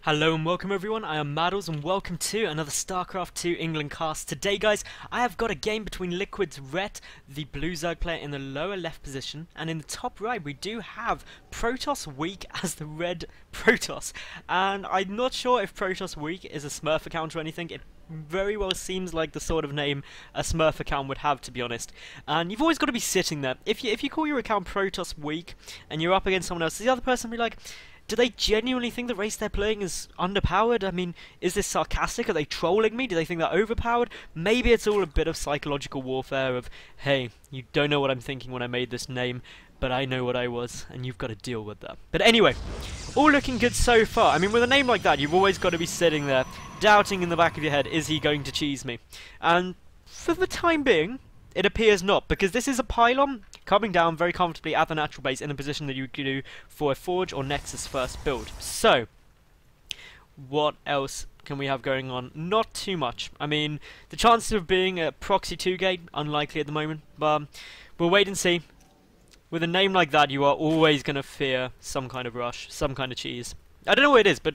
Hello and welcome everyone, I am Madals and welcome to another StarCraft 2 England cast. Today guys, I have got a game between LiquidRet, the blue Zerg player in the lower left position, and in the top right we do have ProtossWeak as the red Protoss. And I'm not sure if ProtossWeak is a Smurf account or anything. It very well seems like the sort of name a Smurf account would have, to be honest. And you've always got to be sitting there. If you call your account ProtossWeak and you're up against someone else, the other person will be like, do they genuinely think the race they're playing is underpowered? I mean, is this sarcastic? Are they trolling me? Do they think they're overpowered? Maybe it's all a bit of psychological warfare of, hey, you don't know what I'm thinking when I made this name, but I know what I was, and you've got to deal with that. But anyway, all looking good so far. I mean, with a name like that, you've always got to be sitting there, doubting in the back of your head, is he going to cheese me? And for the time being, it appears not, because this is a pylon coming down very comfortably at the natural base in a position that you could do for a Forge or Nexus first build. So, what else can we have going on? Not too much. I mean, the chances of being a proxy 2 gate, unlikely at the moment, but we'll wait and see. With a name like that, you are always going to fear some kind of rush, some kind of cheese. I don't know what it is, but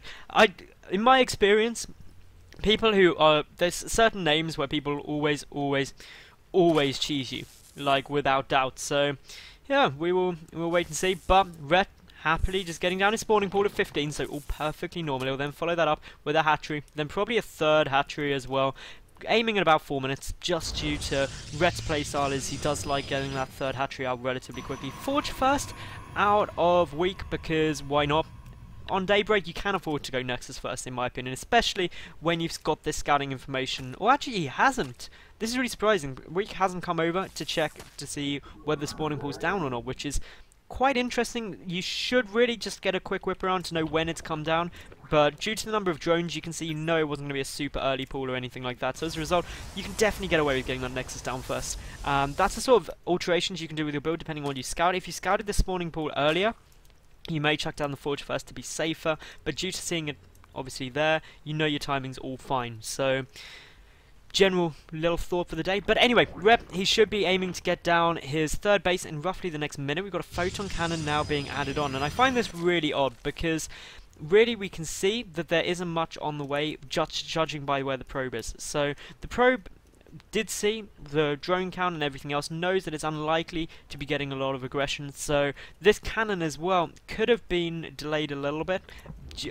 in my experience, people who are, there's certain names where people always cheese you, like without doubt. So yeah, we'll wait and see. But Ret happily just getting down his spawning pool at 15, so all perfectly normal. He'll then follow that up with a hatchery, then probably a third hatchery as well, aiming at about 4 minutes, just due to Ret's playstyle is he does like getting that third hatchery out relatively quickly. Forge first out of week, because why not? On Daybreak, you can afford to go Nexus first, in my opinion, especially when you've got this scouting information. Or actually, he hasn't. This is really surprising. Weak hasn't come over to check to see whether the spawning pool's down or not, which is quite interesting. You should really just get a quick whip around to know when it's come down, but due to the number of drones, you can see it wasn't going to be a super early pool or anything like that. So as a result, you can definitely get away with getting that Nexus down first. That's the sort of alterations you can do with your build depending on what you scout. If you scouted the spawning pool earlier, you may chuck down the Forge first to be safer, but due to seeing it obviously there, you know your timing's all fine. So, general little thought for the day. But anyway, Rep, he should be aiming to get down his third base in roughly the next minute. We've got a photon cannon now being added on, and I find this really odd because really we can see that there isn't much on the way, judging by where the probe is. So, the probe did see the drone count and everything else, knows that it's unlikely to be getting a lot of aggression, so this cannon as well could have been delayed a little bit,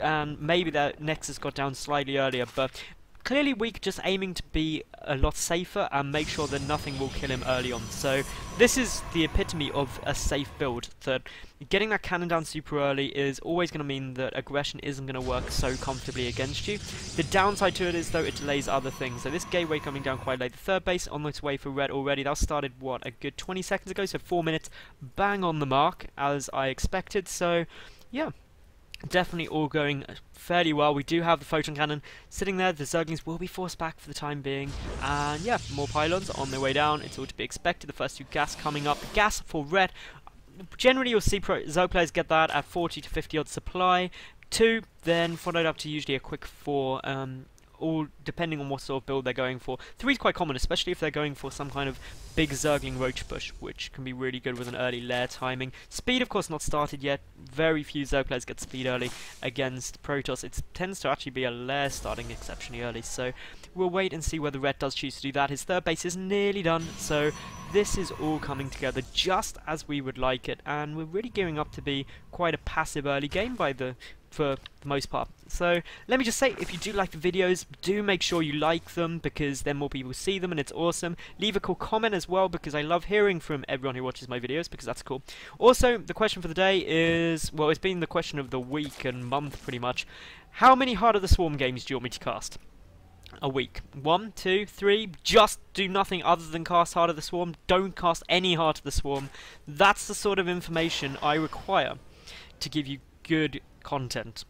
and maybe that Nexus got down slightly earlier, but clearly Weak just aiming to be a lot safer and make sure that nothing will kill him early on. So this is the epitome of a safe build, that getting that cannon down super early is always going to mean that aggression isn't going to work so comfortably against you. The downside to it is, though, it delays other things. So this gateway coming down quite late. The third base on its way for Red already. That started, what, a good 20 seconds ago, so 4 minutes, bang on the mark, as I expected. So, yeah. Definitely all going fairly well. We do have the photon cannon sitting there. The Zerglings will be forced back for the time being. And yeah, more pylons on their way down. It's all to be expected. The first two gas coming up. Gas for Red. Generally, you'll see Zerg players get that at 40 to 50 odd supply. 2, then followed up to usually a quick 4. All depending on what sort of build they're going for. 3 is quite common, especially if they're going for some kind of big Zergling roach push, which can be really good with an early lair timing. Speed, of course, not started yet. Very few Zerg players get speed early against Protoss. It tends to actually be a lair starting exceptionally early, so we'll wait and see whether Red does choose to do that. His third base is nearly done, so this is all coming together just as we would like it, and we're really gearing up to be quite a passive early game for the most part. So let me just say, if you do like the videos, do make sure you like them, because then more people see them and it's awesome. Leave a cool comment as well, because I love hearing from everyone who watches my videos, because that's cool. Also, the question for the day is, well, it's been the question of the week and month pretty much. How many Heart of the Swarm games do you want me to cast a week? 1, 2, 3. Just do nothing other than cast Heart of the Swarm. Don't cast any Heart of the Swarm. That's the sort of information I require to give you good content.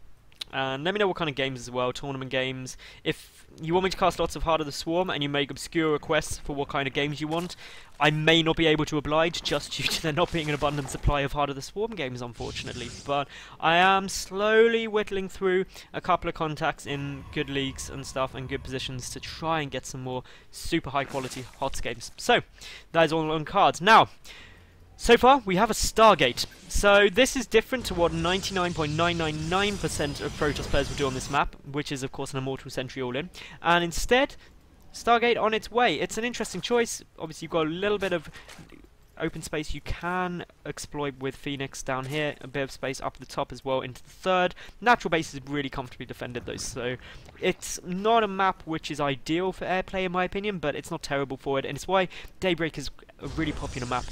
And let me know what kind of games as well, tournament games. If you want me to cast lots of Heart of the Swarm and you make obscure requests for what kind of games you want, I may not be able to oblige just due to there not being an abundant supply of Heart of the Swarm games, unfortunately. But I am slowly whittling through a couple of contacts in good leagues and stuff and good positions to try and get some more super high quality HOTS games. So, that is all on cards. Now, So far, we have a Stargate. So this is different to what 99.999% of Protoss players will do on this map, which is of course an Immortal Sentry all-in. And instead, Stargate on its way. It's an interesting choice. Obviously, you've got a little bit of open space you can exploit with Phoenix down here, a bit of space up the top as well into the third. Natural base is really comfortably defended though, so it's not a map which is ideal for airplay in my opinion, but it's not terrible for it, and it's why Daybreak is a really popular map.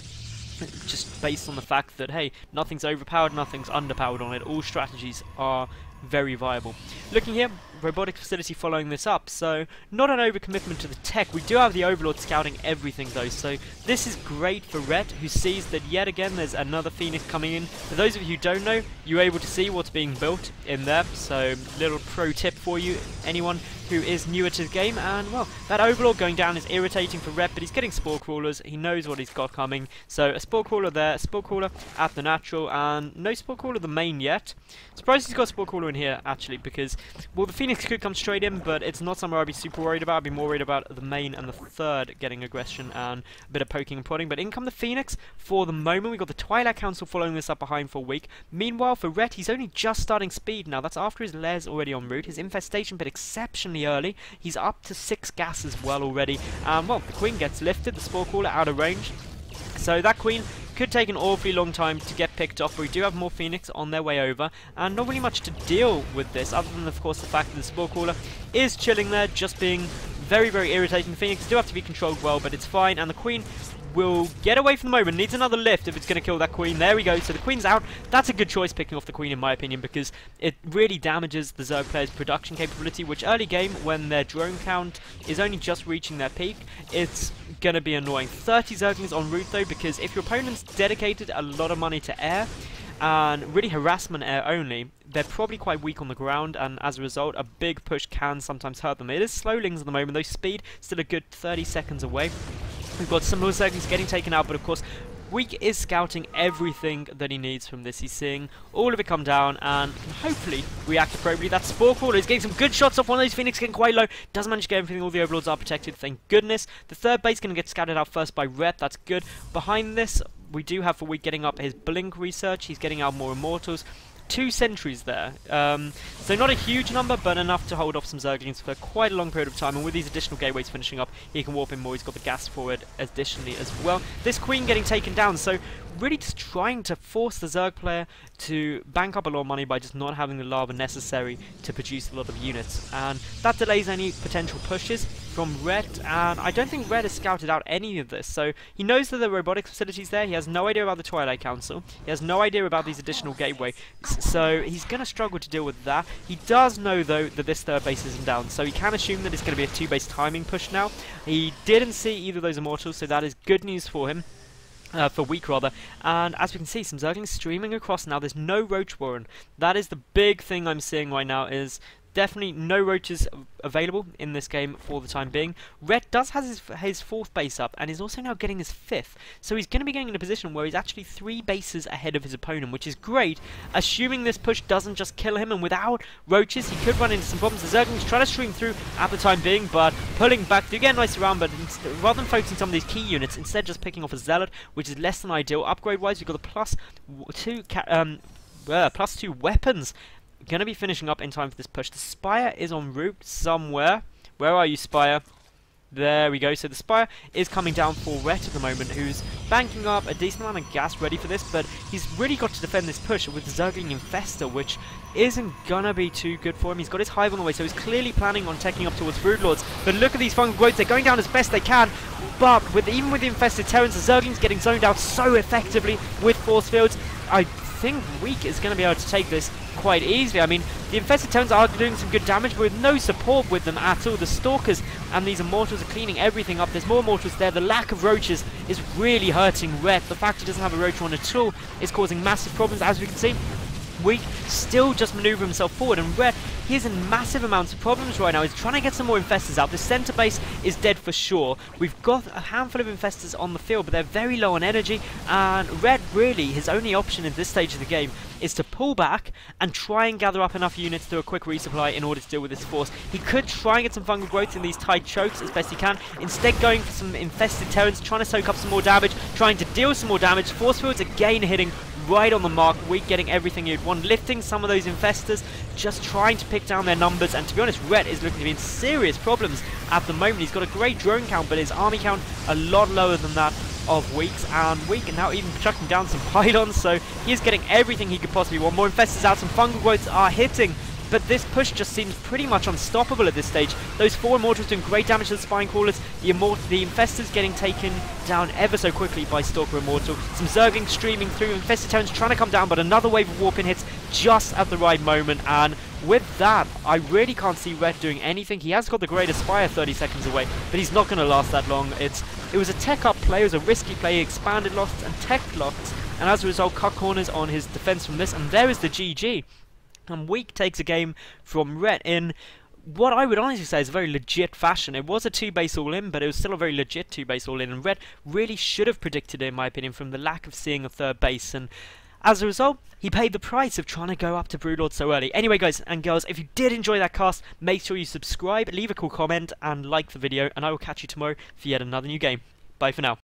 Just based on the fact that, hey, nothing's overpowered, nothing's underpowered on it, all strategies are very viable. Looking here, robotic facility following this up, so not an overcommitment to the tech. We do have the Overlord scouting everything though, so this is great for Ret, who sees that yet again there's another Phoenix coming in. For those of you who don't know, you're able to see what's being built in there, so little pro tip for you, anyone who is newer to the game. And well, that Overlord going down is irritating for Ret, but he's getting Spore Crawlers, he knows what he's got coming, so a Spore Crawler there, a Spore Crawler at the natural, and no Spore Crawler the main yet. Surprised he's got a Spore Crawler in here actually, because well, the Phoenix could come straight in, but it's not somewhere I'd be super worried about. I'd be more worried about the main and the third getting aggression and a bit of poking and prodding. But in come the Phoenix for the moment. We've got the Twilight Council following this up behind for a week. Meanwhile, for Ret, he's only just starting speed now. That's after his lair's already en route. His infestation bit exceptionally early. He's up to 6 gas as well already. Well, the Queen gets lifted, the Spore Caller out of range. So that Queen could take an awfully long time to get picked off, but we do have more Phoenix on their way over, and not really much to deal with this, other than of course the fact that the Spore Caller is chilling there, just being very, very irritating. The Phoenix do have to be controlled well, but it's fine, and the Queen will get away from the moment. Needs another lift if it's going to kill that Queen. There we go, so the Queen's out. That's a good choice picking off the Queen in my opinion, because it really damages the Zerg player's production capability, which early game, when their drone count is only just reaching their peak, it's going to be annoying. 30 Zerglings en route though, because if your opponent's dedicated a lot of money to air, and really harassment air only, they're probably quite weak on the ground, and as a result a big push can sometimes hurt them. It is slowlings at the moment though, speed still a good 30 seconds away. We've got some more Zerglings getting taken out, but of course Weak is scouting everything that he needs from this. He's seeing all of it come down and can hopefully react appropriately. That Spore Caller is getting some good shots off one of those Phoenix, getting quite low. Doesn't manage to get everything. All the Overlords are protected, thank goodness. The third base going to get scouted out first by Ret. That's good. Behind this, we do have for Weak getting up his Blink research. He's getting out more Immortals. 2 sentries there, so not a huge number, but enough to hold off some Zerglings for quite a long period of time, and with these additional gateways finishing up, he can warp in more. He's got the gas for it additionally as well. This Queen getting taken down, so really just trying to force the Zerg player to bank up a lot of money by just not having the lava necessary to produce a lot of units, and that delays any potential pushes from Ret, and I don't think Ret has scouted out any of this, so he knows that there are robotics facilities there. He has no idea about the Twilight Council, he has no idea about these additional gateways, so he's going to struggle to deal with that. He does know though that this third base isn't down, so he can assume that it's going to be a 2-base timing push now. He didn't see either of those Immortals, so that is good news for him. For Weak rather, and as we can see, some Zerglings streaming across now. There's no Roach Warren. That is the big thing I'm seeing right now, is definitely no roaches available in this game for the time being. Ret does have his 4th base up, and is also now getting his 5th, so he's going to be getting in a position where he's actually 3 bases ahead of his opponent, which is great, assuming this push doesn't just kill him, and without roaches he could run into some problems. The Zerglings try to stream through at the time being, but pulling back to get a nice round, but rather than focusing some of these key units, instead just picking off a Zealot, which is less than ideal. Upgrade wise, we've got the +2 weapons. Going to be finishing up in time for this push. The Spire is en route somewhere. Where are you, Spire? There we go. So the Spire is coming down for Ret at the moment, who's banking up a decent amount of gas ready for this, but he's really got to defend this push with the Zergling Infestor, which isn't gonna be too good for him. He's got his Hive on the way, so he's clearly planning on taking up towards Broodlords. But look at these Fungal Growths, they're going down as best they can, but even with the Infested Terrans, the Zergling's getting zoned out so effectively with Force Fields. I think Weak is going to be able to take this quite easily. I mean, the Infested Terrans are doing some good damage, but with no support with them at all. The Stalkers and these Immortals are cleaning everything up. There's more Immortals there. The lack of roaches is really hurting Ret. The fact he doesn't have a roach one at all is causing massive problems, as we can see. Weak still just manoeuvre himself forward, and Red, he is in massive amounts of problems right now. He's trying to get some more infestors out. The center base is dead for sure. We've got a handful of infestors on the field, but they're very low on energy, and Red, really, his only option at this stage of the game is to pull back and try and gather up enough units to do a quick resupply in order to deal with this force. He could try and get some fungal growth in these tight chokes as best he can, instead going for some infested terrans, trying to soak up some more damage, trying to deal some more damage. Force fields again hitting right on the mark. Weak getting everything you'd want, lifting some of those infestors, just trying to pick down their numbers. And to be honest, Red is looking to be in serious problems at the moment. He's got a great drone count, but his army count a lot lower than that of Weak's, and Weak now even chucking down some pylons, so he is getting everything he could possibly want. More infestors out, some fungal growths are hitting, but this push just seems pretty much unstoppable at this stage. Those 4 Immortals doing great damage to the Spine Crawlers, the Infestors getting taken down ever so quickly by Stalker Immortal. Some Zerglings streaming through, Infested Terrans trying to come down, but another wave of Warping hits just at the right moment, and with that, I really can't see Red doing anything. He has got the Great Aspire 30 seconds away, but he's not going to last that long. It was a tech-up play, it was a risky play. He expanded lots and tech lots, and as a result, cut corners on his defense from this, and there is the GG. And Weak takes a game from Red in what I would honestly say is a very legit fashion. It was a 2-base all-in, but it was still a very legit 2-base all-in, and Red really should have predicted it, in my opinion, from the lack of seeing a 3rd base, and as a result, he paid the price of trying to go up to Broodlord so early. Anyway, guys and girls, if you did enjoy that cast, make sure you subscribe, leave a cool comment, and like the video, and I will catch you tomorrow for yet another new game. Bye for now.